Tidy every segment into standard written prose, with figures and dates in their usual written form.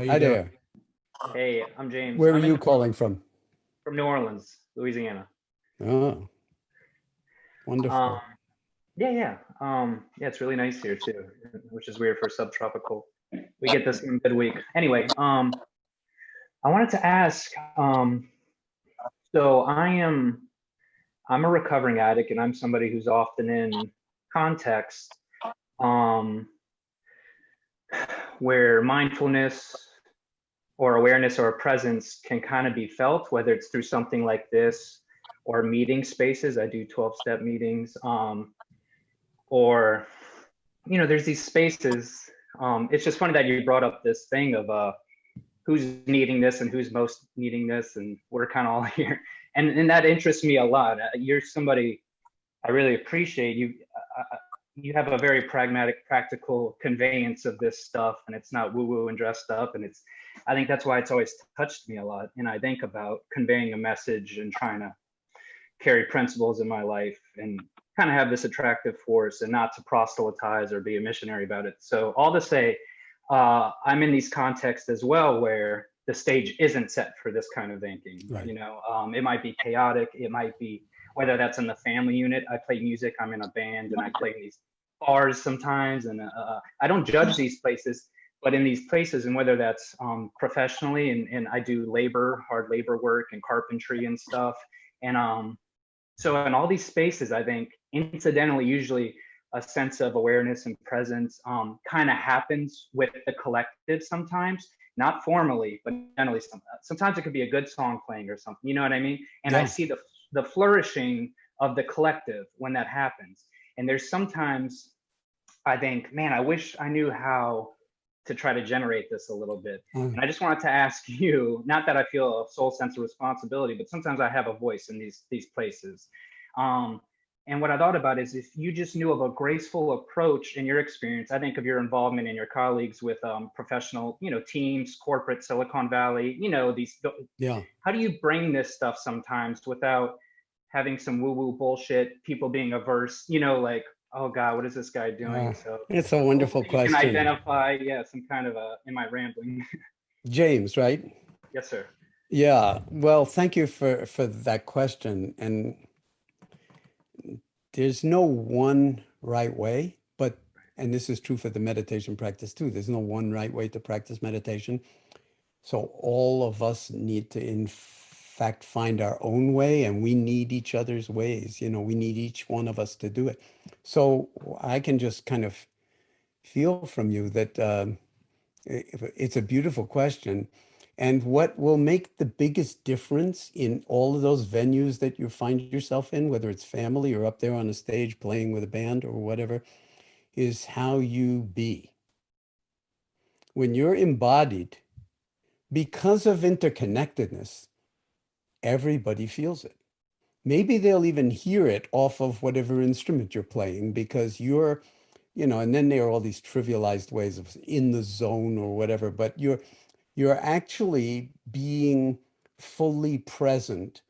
you Hi doing? there. Hey, I'm James. Where are I'm in you calling from? from New Orleans, Louisiana. Oh, Um, wonderful. yeah, it's really nice here too, which is weird for subtropical. We get this in midweek. Anyway, I wanted to ask, so I'm a recovering addict and I'm somebody who's often in context um where mindfulness or awareness or presence can kind of be felt, whether it's through something like this or meeting spaces. I do 12-step meetings, or there's these spaces. It's just funny that you brought up this thing of who's needing this and who's most needing this, and we're kind of all here, and that interests me a lot. You're somebody I really appreciate. You have a very pragmatic, practical conveyance of this stuff, and it's not woo-woo and dressed up. And I think that's why it's always touched me a lot. And I think about conveying a message and trying to carry principles in my life and kind of have this attractive force and not to proselytize or be a missionary about it. So all to say, I'm in these contexts as well where the stage isn't set for this kind of thinking. Right. It might be chaotic. It might be, whether that's in the family unit. I play music. I'm in a band and I play in these bars sometimes. And I don't judge these places, but in these places, and whether that's professionally, and I do hard labor work and carpentry and stuff. And so in all these spaces, I think incidentally, usually a sense of awareness and presence kind of happens with the collective sometimes, not formally, but generally sometimes it could be a good song playing or something, you know what I mean? And I see the flourishing of the collective when that happens. And there's sometimes I think, man, I wish I knew how to try to generate this a little bit. And I just wanted to ask you, not that I feel a soul sense of responsibility, but sometimes I have a voice in these places. And what I thought about is, if you just knew of a graceful approach in your experience, I think of your involvement and your colleagues with professional, teams, corporate Silicon Valley, how do you bring this stuff sometimes without having some woo-woo bullshit, people being averse, like, oh God, what is this guy doing? So it's a wonderful you question. can identify, some kind of am I rambling? James, right? Yes, sir. Yeah. Well, thank you for that question. And there's no one right way, and this is true for the meditation practice too. There's no one right way to practice meditation. So all of us need to, in fact, find our own way, and we need each other's ways. We need each one of us to do it. So I can just kind of feel from you that it's a beautiful question. And what will make the biggest difference in all of those venues that you find yourself in, whether it's family or up there on a stage playing with a band or whatever, is how you be. When you're embodied, because of interconnectedness, everybody feels it. Maybe they'll even hear it off of whatever instrument you're playing, because you're, and then there are all these trivialized ways of in the zone or whatever, but you're actually being fully present.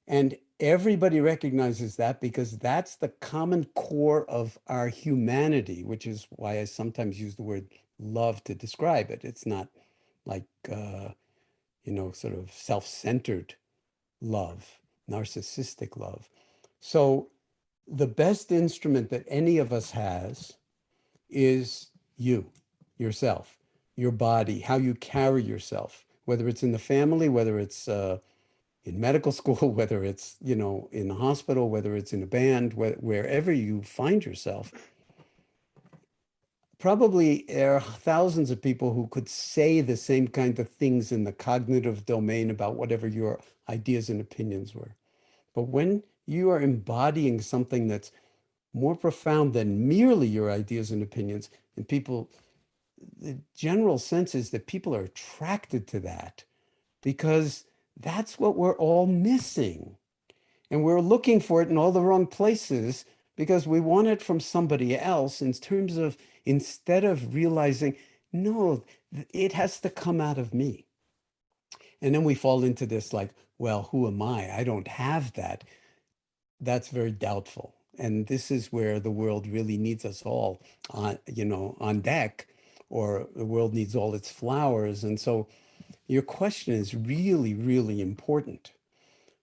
And everybody recognizes that, because that's the common core of our humanity, which is why I sometimes use the word love to describe it. It's not like, sort of self-centered love, narcissistic love. So the best instrument that any of us has is yourself, your body, how you carry yourself, whether it's in the family, whether it's in medical school, whether it's, in the hospital, whether it's in a band, wherever you find yourself. Probably there are thousands of people who could say the same kind of things in the cognitive domain about whatever your ideas and opinions were. But when you are embodying something that's more profound than merely your ideas and opinions, and the general sense is that people are attracted to that, because that's what we're all missing. And we're looking for it in all the wrong places, because we want it from somebody else, in terms of, instead of realizing, no, it has to come out of me. And then we fall into this like, well, who am I? I don't have that. That's very doubtful. And this is where the world really needs us all on deck, or the world needs all its flowers. And so your question is really, really important,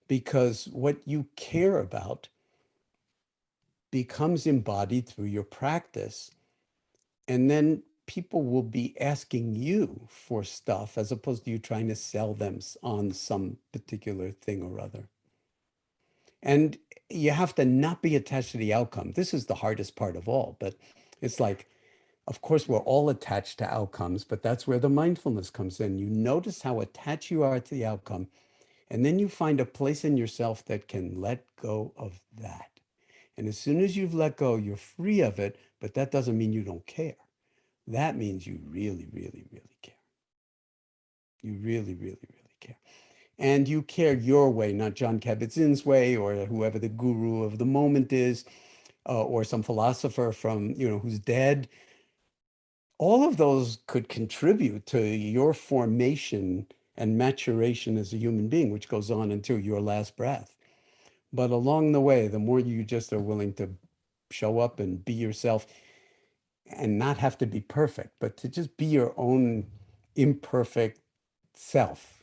because what you care about becomes embodied through your practice. And then people will be asking you for stuff as opposed to you trying to sell them on some particular thing or other. And you have to not be attached to the outcome. This is the hardest part of all, but it's like, of course, we're all attached to outcomes, but that's where the mindfulness comes in. You notice how attached you are to the outcome, and then you find a place in yourself that can let go of that. And as soon as you've let go, you're free of it, but that doesn't mean you don't care. That means you really, really, really care. You really, really, really care. And you care your way, not Jon Kabat-Zinn's way, or whoever the guru of the moment is, or some philosopher from, who's dead. All of those could contribute to your formation and maturation as a human being, which goes on until your last breath. But along the way, the more you just are willing to show up and be yourself and not have to be perfect, but to just be your own imperfect self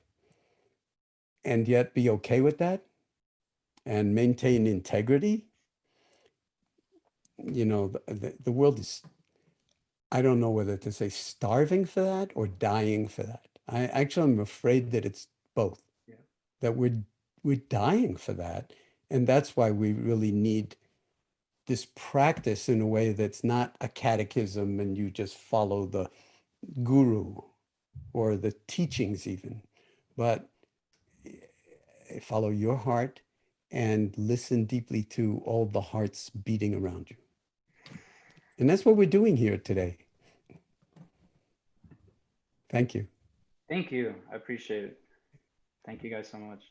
and yet be okay with that and maintain integrity, the world is, I don't know whether to say starving for that or dying for that. I actually am afraid that it's both, Yeah. that we're dying for that. And that's why we really need this practice in a way that's not a catechism and you just follow the guru or the teachings even, but follow your heart and listen deeply to all the hearts beating around you. And that's what we're doing here today. Thank you. Thank you. I appreciate it. Thank you guys so much.